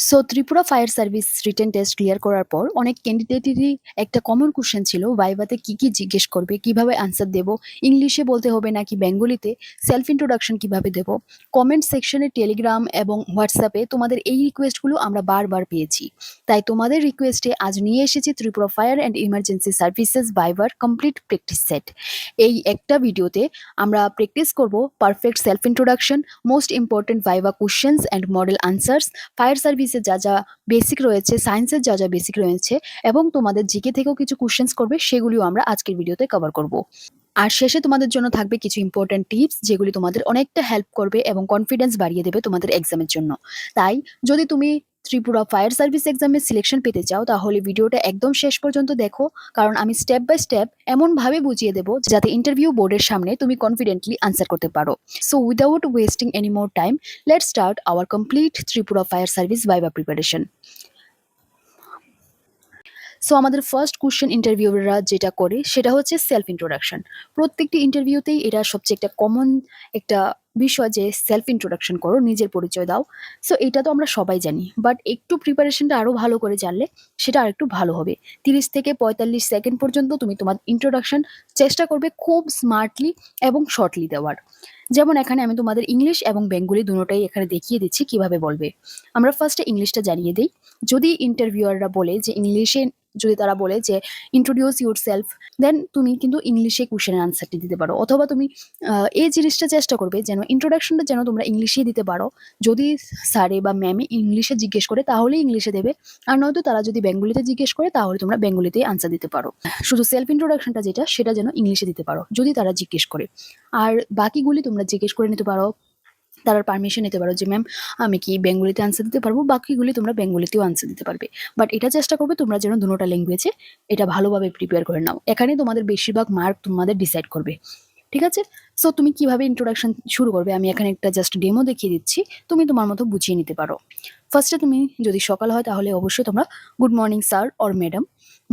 So Tripura fire service written test clear করার পর অনেক ক্যান্ডিডেটেরই একটা কমন কোশ্চেন ছিল ভাইভাতে কি কি জিজ্ঞেস করবে, কিভাবে আনসার দেব, ইংলিশে বলতে হবে নাকি বেঙ্গলিতে, সেলফ ইন্ট্রোডাকশন কিভাবে দেব। কমেন্ট সেকশনে টেলিগ্রাম এবং হোয়াটসঅ্যাপে তোমাদের এই রিকোয়েস্টগুলো আমরা বারবার পেয়েছি। তাই তোমাদের রিকোয়েস্টে আজ নিয়ে এসেছি Tripura fire and emergency services ভাইভার কমপ্লিট প্র্যাকটিস সেট। এই একটা ভিডিওতে আমরা প্র্যাকটিস করব perfect self introduction, most important viva questions and model answers, fire সার্ভিসের যা যা বেসিক রয়েছে, সায়েন্সের যা যা বেসিক রয়েছে এবং তোমাদের জিকে থেকেও কিছু কোশ্চেন্স করবে, সেগুলিও আমরা আজকের ভিডিওতে কভার করব। আর শেষে তোমাদের জন্য থাকবে কিছু ইম্পর্টেন্ট টিপস যেগুলি তোমাদের অনেকটা হেল্প করবে এবং কনফিডেন্স বাড়িয়ে দেবে তোমাদের এক্সামের জন্য। তাই যদি তুমি ত্রিপুরা ফায়ার সার্ভিস এক্সামে সিলেকশন পেতে চাও তাহলে ভিডিওটা একদম শেষ পর্যন্ত দেখো, কারণ আমি স্টেপ বাই স্টেপ এমনভাবে বুঝিয়ে দেবো যাতে ইন্টারভিউ বোর্ডের সামনে তুমি কনফিডেন্টলি আনসার করতে পারো। So without wasting any more time, let's start our complete Tripura fire service viva preparation. So আমাদের ফার্স্ট কোশ্চেন ইন্টারভিউরা যেটা করে সেটা হচ্ছে সেলফ ইন্ট্রোডাকশন। প্রত্যেকটি ইন্টারভিউতেই এটা সবচেয়ে একটা কমন একটা বিষয় যে সেলফ ইন্ট্রোডাকশন করো, নিজের পরিচয় দাও। সো এটা তো আমরা সবাই জানি, বাট একটু প্রিপারেশনটা আরও ভালো করে জানলে সেটা আর একটু ভালো হবে। 30 থেকে 45 সেকেন্ড পর্যন্ত তুমি তোমার ইন্ট্রোডাকশন চেষ্টা করবে খুব স্মার্টলি এবং শর্টলি দেওয়ার। যেমন এখানে আমি তোমাদের ইংলিশ এবং বেঙ্গলি দুটোটাই এখানে দেখিয়ে দিচ্ছি কিভাবে বলবে। আমরা ফার্স্টে ইংলিশটা জানিয়ে দিই। যদি ইন্টারভিউয়াররা বলে যে ইংলিশে, যদি তারা বলে যে ইন্ট্রোডিউস ইউর সেলফ, দেন তুমি কিন্তু ইংলিশে কোশ্চেনের আনসারটি দিতে পারো, অথবা তুমি এই জিনিসটা চেষ্টা করবে যেন ইন্ট্রোডাকশনটা যেন তোমরা ইংলিশেই দিতে পারো। যদি স্যারে বা ম্যামে ইংলিশে জিজ্ঞেস করে তাহলে ইংলিশে দেবে, আর নয়তো তারা যদি বেঙ্গলিতে জিজ্ঞেস করে তাহলে তোমরা বেঙ্গলিতেই আনসার দিতে পারো। শুধু সেলফ ইন্ট্রোডাকশনটা যেটা সেটা যেন ইংলিশে দিতে পারো যদি তারা জিজ্ঞেস করে। আর বাকিগুলি তোমরা জিজ্ঞেস করে নিতে পারো, তার পারমিশন নিতে পারো যে ম্যাম আমি কি বেঙ্গলিতে আনসার দিতে পারবো, বাকিগুলি তোমরা বেঙ্গলিতেও আনসার দিতে পারবে। বাট এটা চেষ্টা করবে তোমরা যেন দুটোটা ল্যাঙ্গুয়েজে এটা ভালোভাবে প্রিপেয়ার করে নাও। এখানে তোমাদের বেশিরভাগ মার্ক তোমাদের ডিসাইড করবে, ঠিক আছে? সো তুমি কিভাবে ইন্ট্রোডাকশন শুরু করবে আমি এখানে একটা জাস্ট ডেমো দেখিয়ে দিচ্ছি, তুমি তোমার মতো বুঝিয়ে নিতে পারো। ফার্স্টে তুমি যদি সকাল হয় তাহলে অবশ্যই তোমরা good morning sir or madam,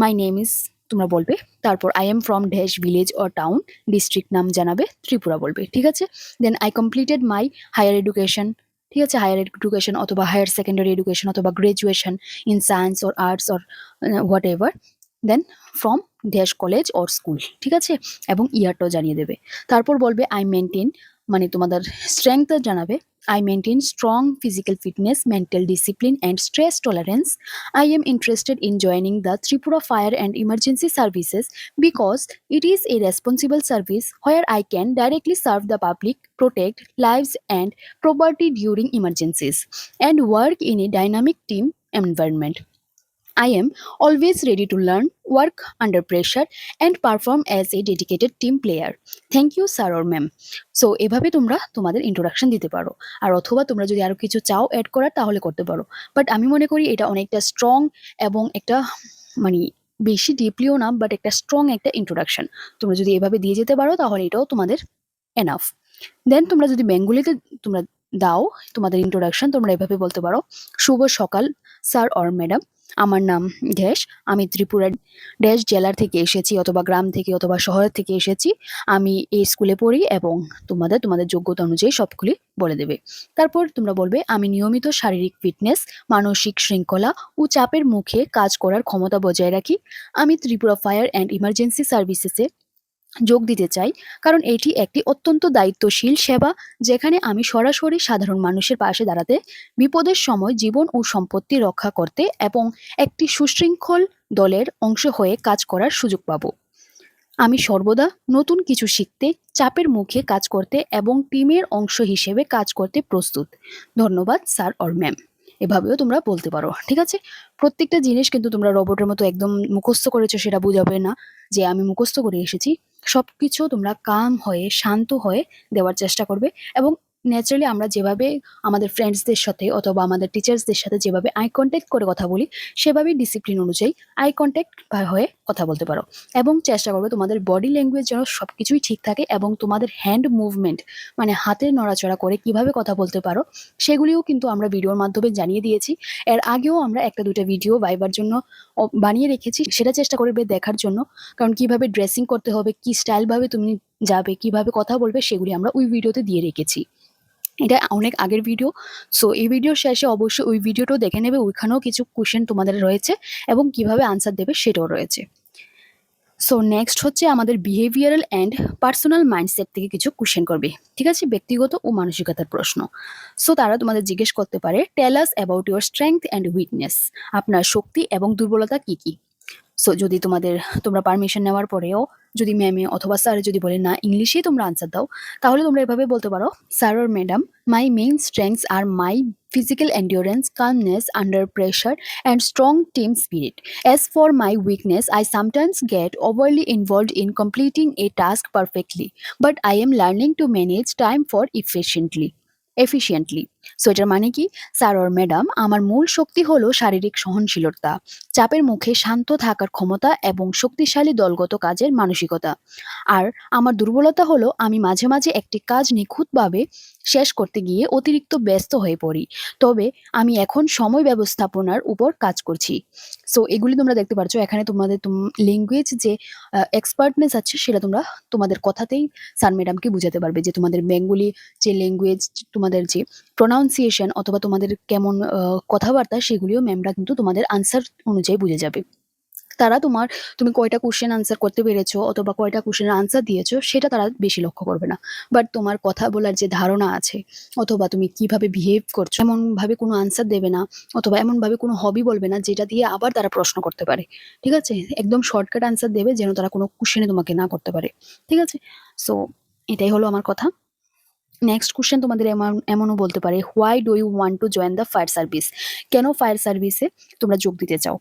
my name is তোমরা বলবে। তারপর I am from dash village or town, district নাম জানাবে, ত্রিপুরা বলবে, ঠিক আছে? Then I completed my higher education, ঠিক আছে? হায়ার এডুকেশন অথবা হায়ার সেকেন্ডারি এডুকেশন অথবা graduation in science or arts or whatever, then from dash college or school, ঠিক আছে? এবং ইয়ারটাও জানিয়ে দেবে। তারপর বলবে আই মেনটেন, মানে তোমাদের স্ট্রেংথটা জানাবে। I maintain strong physical fitness, mental discipline and stress tolerance. I am interested in joining the Tripura Fire and Emergency Services because it is a responsible service where I can directly serve the public, protect lives and property during emergencies, and work in a dynamic team environment. I am always ready to learn, work under pressure, and perform as a dedicated team player. Thank you, sir or ma'am. So এভাবে তোমরা তোমাদের introduction দিতে পারো। আর অথবা তোমরা যদি আরো কিছু চাও অ্যাড করার তাহলে করতে পারো। বাট আমি মনে করি এটা অনেকটা স্ট্রং এবং একটা মানে বেশি ডিপলিও না, বাট একটা স্ট্রং একটা ইন্ট্রোডাকশন। তোমরা যদি এভাবে দিয়ে যেতে পারো তাহলে এটাও তোমাদের এনাফ। দেন তোমরা যদি বেঙ্গলিতে তোমরা দাও তোমাদের ইন্ট্রোডাকশন, তোমরা এভাবে বলতে পারো, শুভ সকাল স্যার অর ম্যাডাম, আমার নাম ড্যাশ, আমি ত্রিপুরার ড্যাশ জেলার থেকে এসেছি অথবা গ্রাম থেকে অথবা শহর থেকে এসেছি, আমি এই স্কুলে পড়ি, এবং তোমাদের তোমাদের যোগ্যতা অনুযায়ী সবগুলি বলে দেবে। তারপর তোমরা বলবে আমি নিয়মিত শারীরিক ফিটনেস, মানসিক শৃঙ্খলা ও চাপের মুখে কাজ করার ক্ষমতা বজায় রাখি। আমি ত্রিপুরা ফায়ার অ্যান্ড ইমার্জেন্সি সার্ভিসেসে যোগ দিতে চাই কারণ এটি একটি অত্যন্ত দায়িত্বশীল সেবা যেখানে আমি সরাসরি সাধারণ মানুষের পাশে দাঁড়াতে, বিপদের সময় জীবন ও সম্পত্তি রক্ষা করতে এবং একটি সুশৃঙ্খল দলের অংশ হয়ে কাজ করার সুযোগ পাব। আমি সর্বদা নতুন কিছু শিখতে, চাপের মুখে কাজ করতে এবং টিমের অংশ হিসেবে কাজ করতে প্রস্তুত। ধন্যবাদ স্যার অর ম্যাম। এভাবেও তোমরা বলতে পারো, ঠিক আছে? প্রত্যেকটা জিনিস কিন্তু তোমরা রোবটের মতো একদম মুখস্থ করেছো সেটা বোঝাবে না যে আমি মুখস্থ করে এসেছি। সবকিছু তোমরা কাম হয়ে শান্ত হয়ে দেওয়ার চেষ্টা করবে, এবং ন্যাচারালি আমরা যেভাবে আমাদের ফ্রেন্ডসদের সাথে অথবা আমাদের টিচার্সদের সাথে যেভাবে আই কন্ট্যাক্ট করে কথা বলি সেভাবেই ডিসিপ্লিন অনুযায়ী আই কন্ট্যাক্ট হয়ে কথা বলতে পারো। এবং চেষ্টা করবে তোমাদের বডি ল্যাঙ্গুয়েজ যেন সব কিছুই ঠিক থাকে, এবং তোমাদের হ্যান্ড মুভমেন্ট মানে হাতের নড়াচড়া করে কিভাবে কথা বলতে পারো সেগুলিও কিন্তু আমরা ভিডিওর মাধ্যমে জানিয়ে দিয়েছি। এর আগেও আমরা একটা দুটো ভিডিও ভাইবার জন্য বানিয়ে রেখেছি, সেটা চেষ্টা করবে দেখার জন্য। কারণ কিভাবে ড্রেসিং করতে হবে, কি স্টাইলভাবে তুমি যাবে, কিভাবে কথা বলবে, সেগুলি আমরা ওই ভিডিওতে দিয়ে রেখেছি। এটা অনেক আগের ভিডিও। সো এই ভিডিওর শেষে অবশ্যই ওই ভিডিওটাও দেখে নেবে। ওইখানেও কিছু কোয়েশ্চেন তোমাদের রয়েছে এবং কিভাবে আনসার দেবে সেটাও রয়েছে। সো নেক্সট হচ্ছে আমাদের বিহেভিয়ারাল অ্যান্ড পার্সোনাল মাইন্ডসেট থেকে কিছু কোয়েশ্চেন করবে। ঠিক আছে? ব্যক্তিগত ও মানসিকতার প্রশ্ন। সো তারা তোমাদের জিজ্ঞেস করতে পারে, tell us about your strength and weakness. আপনার শক্তি এবং দুর্বলতা কি কি? সো যদি তোমরা পারমিশন নেওয়ার পরেও যদি ম্যামে অথবা স্যার যদি বলে না ইংলিশেই তোমরা আনসার দাও, তাহলে তোমরা এভাবে বলতে পারো, sir or madam, my main strengths are my physical endurance, calmness under pressure, and strong team spirit. As for my weakness, I sometimes get overly involved in completing a task perfectly, but I am learning to manage time for efficiently. So এটার মানে কি, sir ওর madam, আমার মূল শক্তি হলো শারীরিক সহনশীলতা, চাপের মুখে শান্ত থাকার ক্ষমতা এবং শক্তিশালী দলগত কাজের মানসিকতা। আর আমার দুর্বলতা হলো আমি মাঝে মাঝে একটি কাজ নিখুঁতভাবে শেষ করতে গিয়ে অতিরিক্ত ব্যস্ত হয়ে পড়ি। তবে আমি এখন সময় ব্যবস্থাপনার উপর কাজ করছি। সো এগুলি তোমরা দেখতে পাচ্ছ এখানে তোমাদের ল্যাঙ্গুয়েজ যে এক্সপার্টনেস আছে সেটা তোমরা তোমাদের কথাতেই স্যার ম্যাডামকে বুঝাতে পারবে যে তোমাদের বেঙ্গলি যে ল্যাঙ্গুয়েজ, তোমাদের যে প্রোনাউন্সিয়েশন অথবা তোমাদের কেমন কথাবার্তা সেগুলিও ম্যামরা কিন্তু তোমাদের আনসার অনুযায়ী বুঝে যাবে। তারা তুমি কয়টা কোশ্চেন আনসার করতে পেরেছো অথবা কয়টা কোশ্চেনের আনসার দিয়েছো সেটা তারা বেশি লক্ষ্য করবে না। বাট তোমার কথা বলার যে ধারণা আছে অথবা তুমি কিভাবে বিহেভ করছো এমনভাবে কোনো আনসার দেবে না, অথবা এমনভাবে কোনো হবি বলবে না যেটা দিয়ে আবার তারা প্রশ্ন করতে পারে। ঠিক আছে? একদম শর্টকাট আনসার দেবে যেন তারা কোনো কোশ্চেনে তোমাকে না করতে পারে। ঠিক আছে? সো এটাই হলো আমার কথা। নেক্সট কোশ্চেন তোমাদের এমনও বলতে পারে, why do you want to join the fire service? কেন ফায়ার সার্ভিসে তোমরা যোগ দিতে চাও?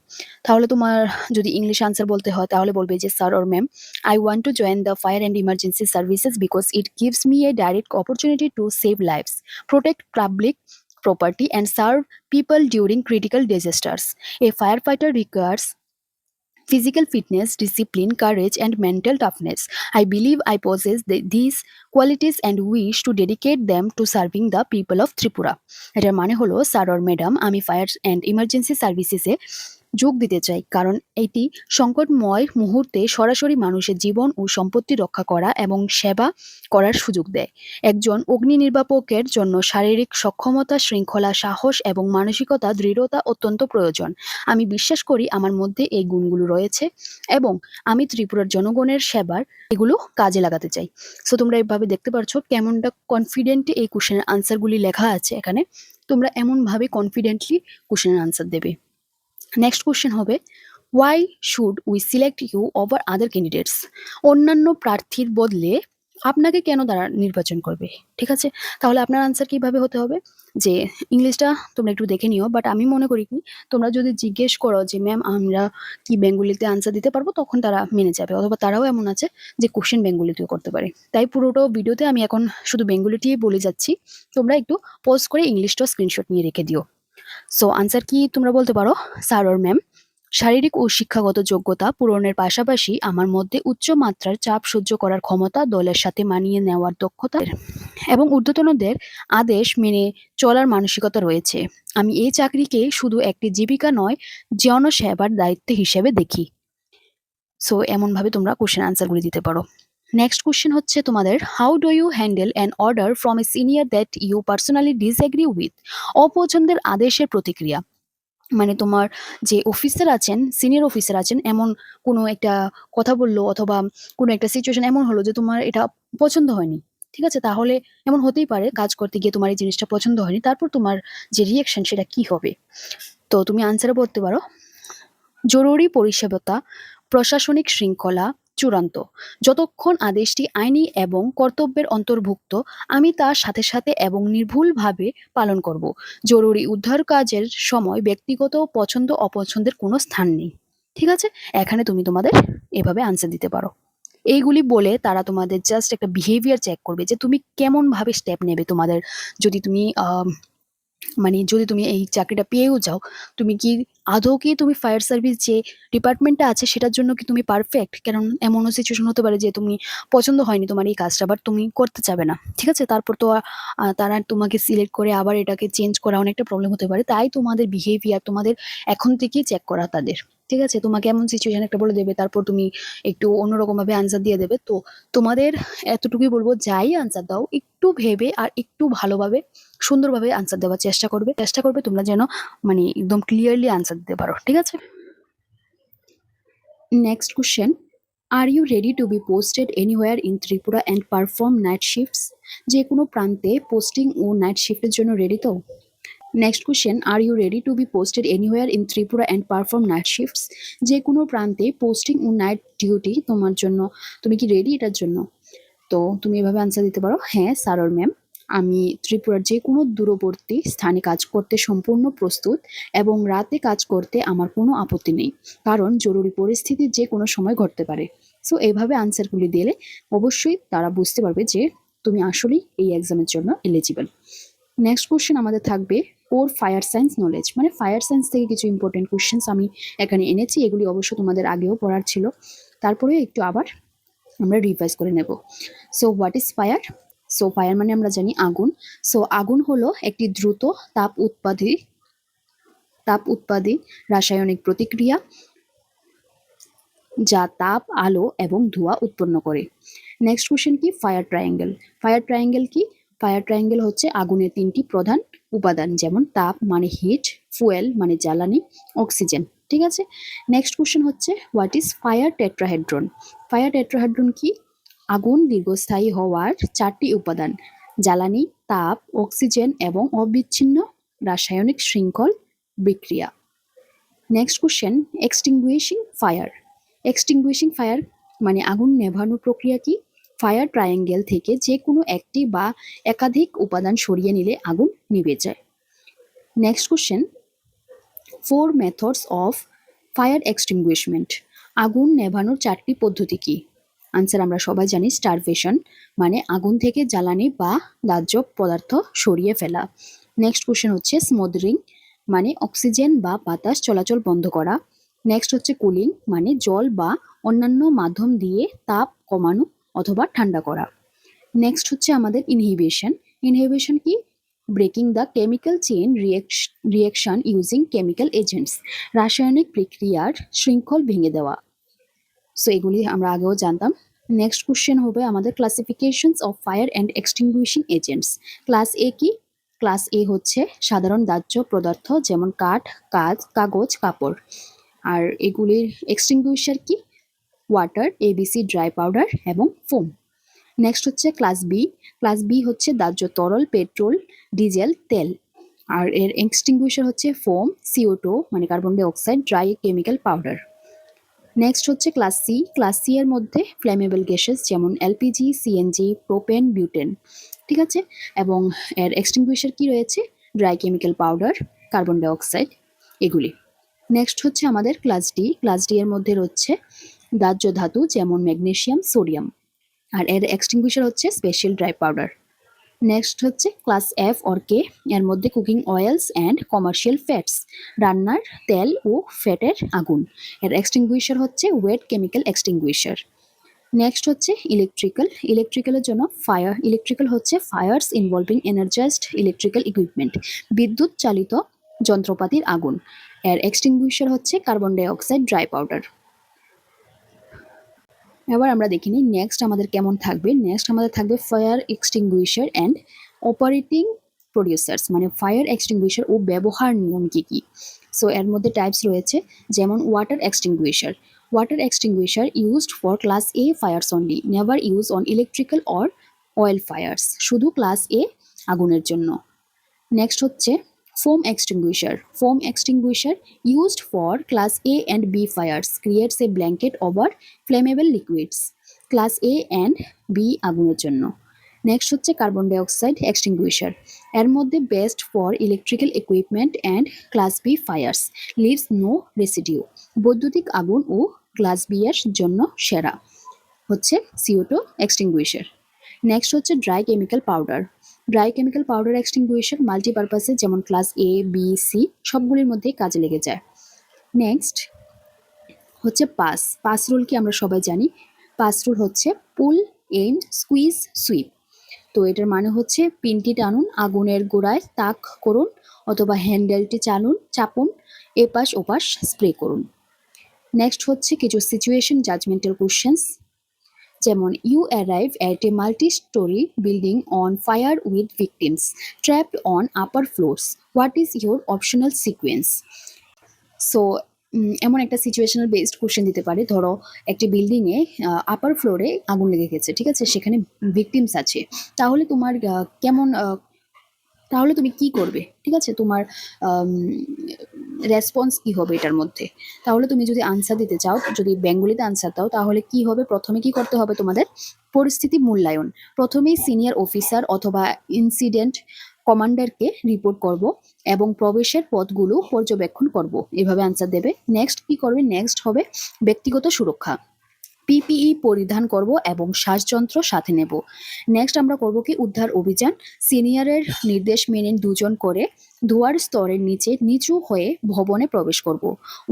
তাহলে তোমার যদি ইংলিশ আনসার বলতে হয় তাহলে বলবে যে, sir or ma'am, I want to join the fire and emergency services because it gives me a direct opportunity to save lives, protect public property, and serve people during critical disasters. A firefighter requires physical fitness, discipline, courage, and mental toughness. I believe I possess these qualities and wish to dedicate them to serving the people of Tripura. এটার মানে হলো, sir or madam, আমি fire and emergency সার্ভিসেসে যোগ দিতে চাই কারণ এটি সংকটময় মুহূর্তে সরাসরি মানুষের জীবন ও সম্পত্তি রক্ষা করা এবং সেবা করার সুযোগ দেয়। একজন অগ্নি নির্বাপকের জন্য শারীরিক সক্ষমতা, শৃঙ্খলা, সাহস এবং মানসিকতা দৃঢ়তা অত্যন্ত প্রয়োজন। আমি বিশ্বাস করি আমার মধ্যে এই গুণগুলো রয়েছে এবং আমি ত্রিপুরার জনগণের সেবার এগুলো কাজে লাগাতে চাই। সো তোমরা এইভাবে দেখতে পারছো কেমনটা কনফিডেন্টলি এই কোশ্চেনের আনসারগুলি লেখা আছে এখানে। তোমরা এমনভাবে কনফিডেন্টলি কোশ্চেনের আনসার দেবে। নেক্সট কোশ্চেন হবে, why should we select you over other candidates? অন্যান্য প্রার্থীর বদলে আপনাকে কেন তারা নির্বাচন করবে? ঠিক আছে? তাহলে আপনার আনসার কিভাবে হতে হবে যে, ইংলিশটা তোমরা একটু দেখে নিও, বাট আমি মনে করি কি তোমরা যদি জিজ্ঞেস করো যে ম্যাম আমরা কি বেঙ্গলিতে আনসার দিতে পারবো, তখন তারা মেনে যাবে, অথবা তারাও এমন আছে যে কোশ্চেন বেঙ্গলিতেও করতে পারে। তাই পুরোটা ভিডিওতে আমি এখন শুধু বেঙ্গলিটিই বলে যাচ্ছি, তোমরা একটু পোজ করে ইংলিশটা স্ক্রিনশট নিয়ে রেখে দিও। সো আনসার কি তোমরা বলতে পারো, স্যার অর ম্যাম, শারীরিক ও শিক্ষাগত যোগ্যতা পূরণের পাশাপাশি আমার মধ্যে উচ্চ মাত্রার চাপ সহ্য করার ক্ষমতা, দলের সাথে মানিয়ে নেওয়ার দক্ষতা এবং ঊর্ধ্বতনদের আদেশ মেনে চলার মানসিকতা রয়েছে। আমি এই চাকরিকে শুধু একটি জীবিকা নয়, জনসেবার দায়িত্ব হিসেবে দেখি। সো এমনভাবে তোমরা কোশ্চেন আনসারগুলি দিতে পারো। নেক্সট কোশ্চেন হচ্ছে তোমাদের, how do you handle an order from a senior that you personally disagree with? অপছন্দের আদেশের প্রতিক্রিয়া। মানে তোমার যে অফিসার আছেন, সিনিয়র অফিসার আছেন, এমন কোনো একটা কথা বললো অথবা কোনো একটা সিচুয়েশন এমন হলো যে তোমার এটা পছন্দ হয়নি। ঠিক আছে? তাহলে এমন হতেই পারে কাজ করতে গিয়ে তোমার এই জিনিসটা পছন্দ হয়নি, তারপর তোমার যে রিয়াকশন সেটা কি হবে? তো তুমি আনসারে বলতে পারো, জরুরি পরিষেবতা, প্রশাসনিক শৃঙ্খলা চূড়ান্ত। যতক্ষণ আদেশটি আইনি এবং কর্তব্যের অন্তর্ভুক্ত, আমি তার সাথে সাথে এবং নির্ভুলভাবে পালন করব। জরুরি উদ্ধার কাজের সময় ব্যক্তিগত পছন্দ অপছন্দের কোনো স্থান নেই। ঠিক আছে? এখানে তুমি তোমাদের এভাবে আনসার দিতে পারো। এইগুলি বলে তারা তোমাদের জাস্ট একটা বিহেভিয়ার চেক করবে যে তুমি কেমনভাবে স্টেপ নেবে। তোমাদের যদি তুমি যদি তুমি এই চাকরিটা পেয়েও যাও, তুমি কি আদৌ কি তুমি ফায়ার সার্ভিস যে ডিপার্টমেন্টটা আছে সেটার জন্য কি তুমি পারফেক্ট? কারণ এমনও সিচুয়েশন হতে পারে যে তুমি পছন্দ হয়নি তোমার এই কাজটা, বাট তুমি করতে চাবে না। ঠিক আছে? তারপর তো তারা তোমাকে সিলেক্ট করে আবার এটাকে চেঞ্জ করা অনেকটা প্রবলেম হতে পারে। তাই তোমাদের বিহেভিয়ার তোমাদের এখন থেকেই চেক করা তাদের। ঠিক আছে? তোমাকে এমন সিচুয়েশন একটা বলে দেবে, তারপর তুমি একটু অন্যরকমভাবে আনসার দিয়ে দেবে। তো তোমাদের এতটুকুই বলব, যাই আনসার দাও একটু ভেবে আর একটু ভালোভাবে সুন্দরভাবে আনসার দেওয়ার চেষ্টা করবে তোমরা যেন মানে একদম ক্লিয়ারলি আনসার দিতে পারো। ঠিক আছে? Next question, are you ready to be posted anywhere in Tripura and perform night shifts? যে কোনো প্রান্তে পোস্টিং ও নাইট শিফটের জন্য রেডি তো? Next question, are you ready to be posted anywhere in Tripura and perform night shifts? যে কোনো প্রান্তে posting ও night duty তোমার জন্য, তুমি কি রেডি এটার জন্য? তো তুমি এভাবে আনসার দিতে পারো, হ্যাঁ স্যার আর ম্যাম, আমি ত্রিপুরার যে কোনো দূরবর্তী স্থানে কাজ করতে সম্পূর্ণ প্রস্তুত এবং রাতে কাজ করতে আমার কোনো আপত্তি নেই, কারণ জরুরি পরিস্থিতি যে কোনো সময় ঘটতে পারে। সো এইভাবে আনসারগুলি দিলে অবশ্যই তারা বুঝতে পারবে যে তুমি আসলেই এই এক্সামের জন্য এলিজিবল। নেক্সট কোশ্চেন আমাদের থাকবে ওর ফায়ার সায়েন্স নলেজ, মানে ফায়ার সায়েন্স থেকে কিছু ইম্পর্টেন্ট কোশ্চেন্স আমি এখানে এনেছি। এগুলি অবশ্য তোমাদের আগেও পড়ার ছিল, তারপরে একটু আবার আমরা রিভাইজ করে নেব। So what is fire? So fire মানে আমরা জানি আগুন। সো আগুন হলো একটি দ্রুত তাপ উৎপাদী রাসায়নিক প্রতিক্রিয়া যা তাপ, আলো এবং ধোঁয়া উৎপন্ন করে। নেক্সট কোশ্চেন কি? Fire triangle. ফায়ার ট্রায়াঙ্গেল কি? ফায়ার ট্রায়াঙ্গেল হচ্ছে আগুনের তিনটি প্রধান উপাদান, যেমন তাপ মানে হিট, ফুয়েল মানে জ্বালানি, অক্সিজেন। ঠিক আছে? নেক্সট কোশ্চেন হচ্ছে what is fire tetrahedron? Fire tetrahedron কি? আগুন দীর্ঘস্থায়ী হওয়ার চারটি উপাদান, জ্বালানি, তাপ, অক্সিজেন এবং অবিচ্ছিন্ন রাসায়নিক শৃঙ্খল বিক্রিয়া। Next question, extinguishing fire. Extinguishing fire মানে আগুন নেভানোর প্রক্রিয়া কি? ফায়ার ট্রায়াঙ্গেল থেকে যে কোনো একটি বা একাধিক উপাদান সরিয়ে নিলে আগুন নিভে যায়। Next question, 4 methods of fire extinguishment. আগুন নেভানোর চারটি পদ্ধতি কি? আনসার আমরা সবাই জানি, স্টারভেশন মানে আগুন থেকে জ্বালানি বা দাহ্য পদার্থ সরিয়ে ফেলা। নেক্সট কোশ্চেন হচ্ছে স্মোদারিং মানে অক্সিজেন বা বাতাস চলাচল বন্ধ করা। নেক্সট হচ্ছে কুলিং মানে জল বা অন্যান্য মাধ্যম দিয়ে তাপ কমানো অথবা ঠান্ডা করা। নেক্সট হচ্ছে আমাদের ইনহিবিশন। ইনহিবিশন কি? Breaking the chemical chain reaction using chemical agents, রাসায়নিক প্রক্রিয়ার শৃঙ্খল ভেঙে দেওয়া। সো এগুলি আমরা আগেও জানতাম। নেক্সট কোশ্চেন হবে আমাদের classifications of fire and extinguishing agents. Class A কি? ক্লাস এ হচ্ছে সাধারণ দাহ্য পদার্থ যেমন কাঠ, কাগজ, কাপড়। আর এগুলির এক্সটিংগুইশার কি? ওয়াটার, এবিসি, ড্রাই পাউডার এবং ফোম। নেক্সট হচ্ছে ক্লাস বি। ক্লাস বি হচ্ছে দাহ্য তরল, পেট্রোল, ডিজেল, তেল। আর এর এক্সটিংগুইশার হচ্ছে ফোম, CO2 মানে carbon dioxide, dry chemical powder. Next হচ্ছে ক্লাস সি। ক্লাস সি এর মধ্যে ফ্লেমেবল গ্যাসেস যেমন এলপিজি, সিএনজি, প্রোপেন, বিউটেন। ঠিক আছে? এবং এর এক্সটিংগুইশার কি রয়েছে? Dry chemical powder, carbon dioxide, এগুলি। নেক্সট হচ্ছে আমাদের ক্লাস ডি। ক্লাস ডি এর মধ্যে রয়েছে দাহ্য ধাতু যেমন ম্যাগনেসিয়াম, সোডিয়াম। আর এর এক্সটিংগুইশার হচ্ছে স্পেশাল ড্রাই পাউডার। নেক্সট হচ্ছে ক্লাস এফ অর কে, এর মধ্যে cooking oils and commercial fats, রান্নার তেল ও ফ্যাটের আগুন। এর এক্সটিংগুইশার হচ্ছে ওয়েট কেমিক্যাল এক্সটিংগুইশার। নেক্সট হচ্ছে ইলেকট্রিক্যাল। ইলেকট্রিক্যালের জন্য ইলেকট্রিক্যাল হচ্ছে fires involving energised electrical equipment, বিদ্যুৎ চালিত যন্ত্রপাতির আগুন। এর এক্সটিংগুইশার হচ্ছে carbon dioxide, dry powder. এবার আমরা দেখে নিই নেক্সট আমাদের কেমন থাকবে। নেক্সট আমাদের থাকবে fire extinguisher and operating producers, মানে ফায়ার এক্সটিংগুইশার ও ব্যবহার নিয়ম কী কী। সো এর মধ্যে টাইপস রয়েছে, যেমন water extinguisher. Water extinguisher used for class A fires only, never use on electrical or oil fires, শুধু ক্লাস এ আগুনের জন্য। নেক্সট হচ্ছে foam extinguisher. Foam extinguisher used for class A and B fires creates a blanket over flammable liquids. Class A and B আগুনের জন্য। Next হচ্ছে carbon die oxide extinguisher. এর মধ্যে best for electrical equipment and class B fires, leaves no residue. বৈদ্যুতিক আগুন ও class B এর জন্য সেরা হচ্ছে CO2 এক্সটিংগুইশার। নেক্সট হচ্ছে dry chemical powder. Dry chemical powder extinguisher মাল্টিপারপাসে যেমন ক্লাস এ, বি, সি সবগুলির মধ্যেই কাজে লেগে যায়। নেক্সট হচ্ছে পাস রুল কি আমরা সবাই জানি। পাস রুল হচ্ছে পুল, এন্ড, স্কুইজ, সুইপ। তো এটার মানে হচ্ছে পিনটি টানুন, আগুনের গোড়ায় তাক করুন, অথবা হ্যান্ডেলটি চাপুন, এপাশ ওপাশ স্প্রে করুন। নেক্সট হচ্ছে কিছু সিচুয়েশন জাজমেন্টাল কোশ্চেন্স, যেমন you arrive at a multi storey building on fire with victims trapped on upper floors, what is your optional sequence. So এমন একটা সিচুয়েশনাল বেসড কোশ্চেন দিতে পারে, ধরো একটি বিল্ডিংয়ে আপার ফ্লোরে আগুন লেগে গেছে, ঠিক আছে, সেখানে ভিকটিমস আছে, তাহলে তোমার তাহলে তুমি কি করবে, ঠিক আছে, তোমার রেসপন্স কি হবে এটার মধ্যে। তাহলে তুমি যদি আনসার দিতে চাও, যদি বেঙ্গলিতে আনসার দাও, তাহলে কি হবে, প্রথমে কি করতে হবে তোমাদের, পরিস্থিতি মূল্যায়ন, প্রথমেই সিনিয়র অফিসার অথবা ইনসিডেন্ট কমান্ডারকে রিপোর্ট করব এবং প্রবেশের পথগুলো পর্যবেক্ষণ করব, এভাবে আনসার দেবে। নেক্সট কি করবে, নেক্সট হবে ব্যক্তিগত সুরক্ষা, পিপিই পরিধান করব এবং শ্বাসযন্ত্র সাথে নেব। নেক্সট আমরা করব কি, উদ্ধার অভিযান, সিনিয়রের নির্দেশ মেনে দুজন করে ধোঁয়ার স্তরের নিচু হয়ে ভবনে প্রবেশ করব।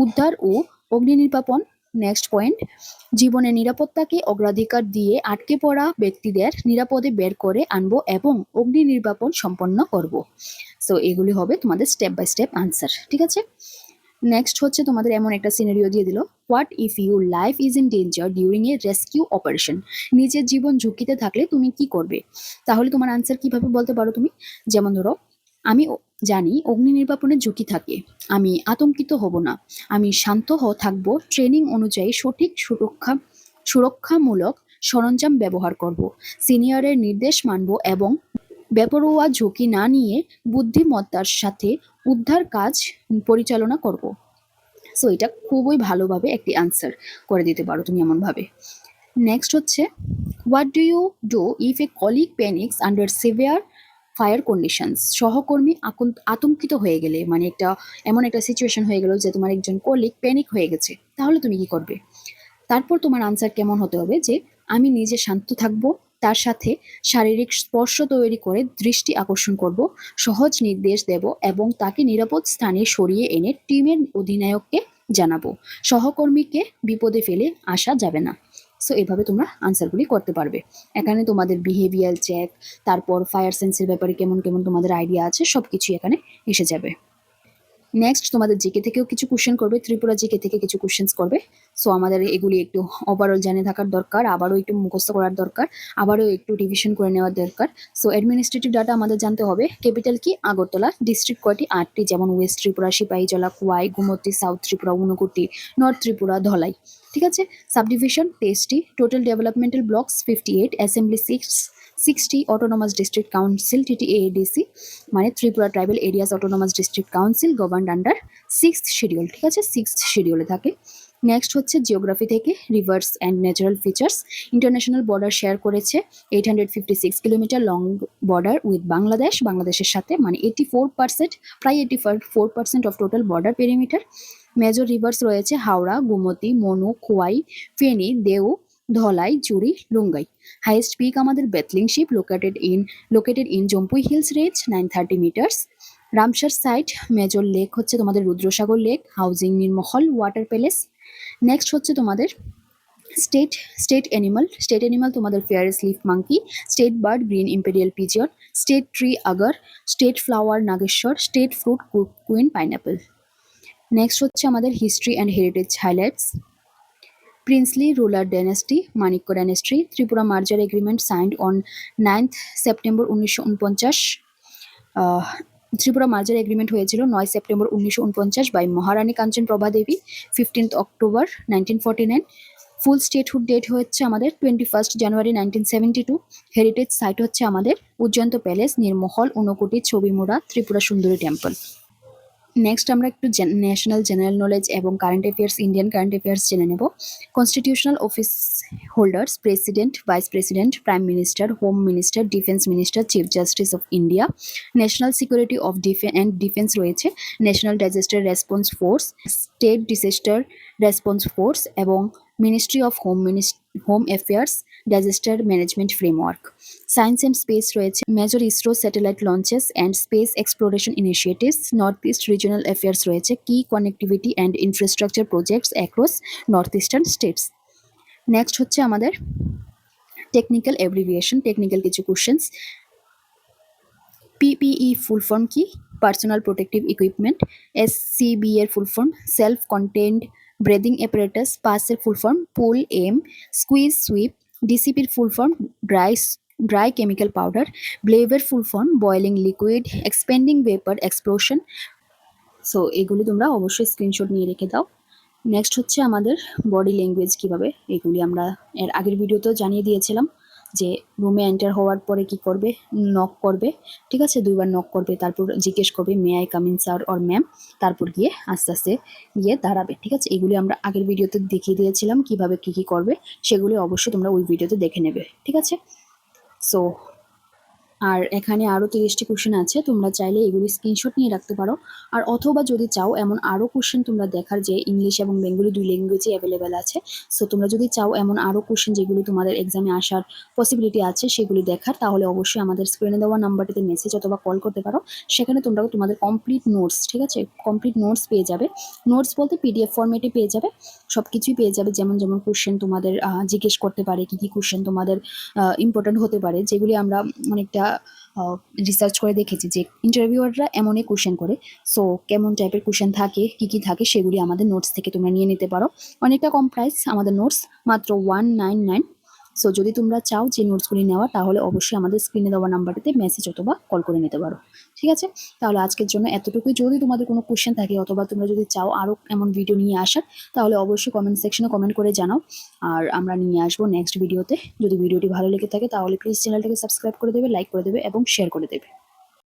উদ্ধার ও অগ্নি নির্বাপন। নেক্সট পয়েন্ট, জীবনের নিরাপত্তাকে অগ্রাধিকার দিয়ে আটকে পড়া ব্যক্তিদের নিরাপদে বের করে আনবো এবং অগ্নি নির্বাপন সম্পন্ন করব। সো এগুলি হবে তোমাদের স্টেপ বাই স্টেপ আনসার, ঠিক আছে। নেক্সট হচ্ছে তোমাদের এমন একটা সিনারিও দিয়ে দিল, what if your life is in danger during a rescue operation, নিজের জীবন ঝুঁকিতে থাকলে তুমি কি করবে। তাহলে তোমার আনসার কিভাবে বলতে পারো তুমি, যেমন ধরো, আমি জানি অগ্নি নির্বাপনের ঝুঁকি থাকে, আমি আতঙ্কিত হব না, আমি শান্ত থাকবো, ট্রেনিং অনুযায়ী সঠিক সুরক্ষামূলক সরঞ্জাম ব্যবহার করব, সিনিয়রের নির্দেশ মানব এবং বেপরোয়া ঝুঁকি না নিয়ে বুদ্ধিমত্তার সাথে উদ্ধার কাজ পরিচালনা করব। সো এটা খুবই ভালোভাবে একটি আনসার করে দিতে পারো তুমি এমনভাবে। নেক্সট হচ্ছে, what do you do if a colleague panics under severe fire conditions, সহকর্মী আতঙ্কিত হয়ে গেলে, মানে এমন একটা সিচুয়েশন হয়ে গেল যে তোমার একজন কলিগ প্যানিক হয়ে গেছে, তাহলে তুমি কি করবে। তারপর তোমার আনসার কেমন হতে হবে, যে আমি নিজে শান্ত থাকবো, তার সাথে শারীরিক স্পর্শ তৈরি করে দৃষ্টি আকর্ষণ করব, সহজ নির্দেশ দেব এবং তাকে নিরাপদ স্থানে সরিয়ে এনে টিমের অধিনায়ককে জানাবো, সহকর্মীকে বিপদে ফেলে আসা যাবে না। সো এভাবে তোমরা আনসারগুলি করতে পারবে। এখানে তোমাদের বিহেভিয়ার চেক, তারপর ফায়ার সেন্সের ব্যাপারে কেমন কেমন তোমাদের আইডিয়া আছে, সব কিছুই এখানে এসে যাবে। নেক্সট তোমাদের জিকে থেকেও কিছু কোশ্চেন করবে, ত্রিপুরা জিকে থেকে কিছু কোশ্চেন্স করবে। সো আমাদের এগুলি একটু ওভারঅল জেনে থাকার দরকার, আবারও একটু মুখস্থ করার দরকার, আবারও একটু রিভিশন করে নেওয়ার দরকার। সো অ্যাডমিনিস্ট্রেটিভ ডাটা আমাদের জানতে হবে, ক্যাপিটাল কি, আগরতলা, ডিস্ট্রিক্ট কয়টি, 8টি, যেমন west Tripura, Sepahijala, Khowai, Gomati, south Tripura, Unakoti, north Tripura, Dhalai, ঠিক আছে। সাবডিভিশন 23টি, total developmental blocks 58, assembly 60, autonomous district council TTADC, মানে Tripura tribal areas autonomous district council governed under 6th schedule, ঠিক আছে, 6th শিডিউলে থাকে। নেক্সট হচ্ছে জিওগ্রাফি থেকে, rivers and natural features, international border share করেছে 856 কিলোমিটার লং বর্ডার উইথ বাংলাদেশের সাথে, মানে 84%, প্রায় 84% of total border perimeter. Major rivers রয়েছে হাওড়া, গোমতী, মনু, খোয়াই, ফেনী, দেও, ধলাই, চুরি, লুঙ্গাই। হাইয়েস্ট পিক আমাদের Betling Shib, located in Jampui hills range, 930 metres. Ramsar site, major lake হচ্ছে তোমাদের Rudrasagar lake, housing Neermahal water palace. Next হচ্ছে তোমাদের স্টেট অ্যানিমাল তোমাদের Phayre's leaf monkey, state bird green imperial pigeon, state tree agar, state flower nageswar, state fruit queen pineapple. Next হচ্ছে আমাদের history and heritage highlights, princely ruler dynasty, Manikya dynasty, Tripura merger agreement signed on 9th September 1949। Tripura merger agreement হয়েছিল 9 September 1949 by Maharani Kanchan Prabha Devi, 15th October 1949। Full statehood date হচ্ছে আমাদের 21st January 1972। Heritage site হচ্ছে আমাদের Ujjayanta palace, Neermahal, Unakoti, Chabimura, Tripura Sundari temple. Next আমরা একটু national general knowledge এবং current affairs, Indian current affairs জেনে নেব। Constitutional office holders, president, vice president, prime minister, home minister, defence minister, chief justice of India. National security of defence রয়েছে national disaster response force, state disaster response force এবং ministry of home affairs, disaster management framework. Science and space রয়েছে major ISRO satellite launches and space exploration initiatives. North east regional affairs রয়েছে কি connectivity and infrastructure projects across north eastern states. Next হচ্ছে আমাদের technical abbreviation, technical কিছু questions. PPE full form কি? Personal protective equipment. SCB এর full form self contained breathing apparatus. পাসের full form pull aim squeeze sweep. ডিসিপির full form dry chemical powder. ব্লেভের full form boiling liquid expanding vapour explosion. So এগুলি তোমরা অবশ্যই screenshot নিয়ে রেখে দাও। নেক্সট হচ্ছে আমাদের বডি ল্যাঙ্গুয়েজ কীভাবে, এগুলি আমরা এর আগের ভিডিওতেও জানিয়ে দিয়েছিলাম যে রুমে এন্টার হওয়ার পরে কি করবে, নক করবে, ঠিক আছে, 2বার নক করবে, তারপর জিজ্ঞেস করবে may I come in sir or ma'am, তারপর গিয়ে আস্তে আস্তে গিয়ে দাঁড়াবে, ঠিক আছে। এগুলি আমরা আগের ভিডিওতে দেখিয়ে দিয়েছিলাম কিভাবে কী কী করবে, সেগুলি অবশ্যই তোমরা ওই ভিডিওতে দেখে নেবে, ঠিক আছে। সো আর এখানে আরও 30টি কোশ্চেন আছে, তোমরা চাইলে এগুলি স্ক্রিনশট নিয়ে রাখতে পারো। আর অথবা যদি চাও এমন আরও কোশ্চেন তোমরা দেখার, যে ইংলিশ এবং বেঙ্গলি 2 ল্যাঙ্গুয়েজে অ্যাভেলেবেল আছে, সো তোমরা যদি চাও এমন আরও কোশ্চেন যেগুলি তোমাদের এক্সামে আসার পসিবিলিটি আছে সেগুলি দেখার, তাহলে অবশ্যই আমাদের স্ক্রিনে দেওয়া নাম্বারটিতে মেসেজ অথবা কল করতে পারো। সেখানে তোমরা তোমাদের কমপ্লিট নোটস, ঠিক আছে, কমপ্লিট নোটস পেয়ে যাবে। নোটস বলতে পিডিএফ ফরম্যাটে পেয়ে যাবে, সব কিছুই পেয়ে যাবে, যেমন যেমন কোশ্চেন তোমাদের জিজ্ঞেস করতে পারে, কী কী কোশ্চেন তোমাদের ইম্পর্ট্যান্ট হতে পারে, যেগুলি আমরা অনেকটা রিসার্চ করে দেখেছি যে ইন্টারভিউয়াররা এমনই কোশ্চেন করে। সো কেমন টাইপের কোশ্চেন থাকে, কী কী থাকে, সেগুলি আমাদের নোটস থেকে তোমরা নিয়ে নিতে পারো। অনেকটা কম প্রাইস, আমাদের নোটস মাত্র 199। সো যদি তোমরা চাও যে নোটসগুলি নেওয়া, তাহলে অবশ্যই আমাদের স্ক্রিনে দেওয়া নাম্বারটিতে মেসেজ অথবা কল করে নিতে পারো, ঠিক আছে। তাহলে আজকের জন্য এতটুকুই। যদি তোমাদের কোনো কোশ্চেন থাকে অথবা তোমরা যদি চাও আরও এমন ভিডিও নিয়ে আসার, তাহলে অবশ্যই কমেন্ট সেকশনে কমেন্ট করে জানাও, আর আমরা নিয়ে আসবো নেক্সট ভিডিওতে। যদি ভিডিওটি ভালো লেগে থাকে তাহলে প্লিজ চ্যানেলটাকে সাবস্ক্রাইব করে দেবে, লাইক করে দেবে এবং শেয়ার করে দেবে।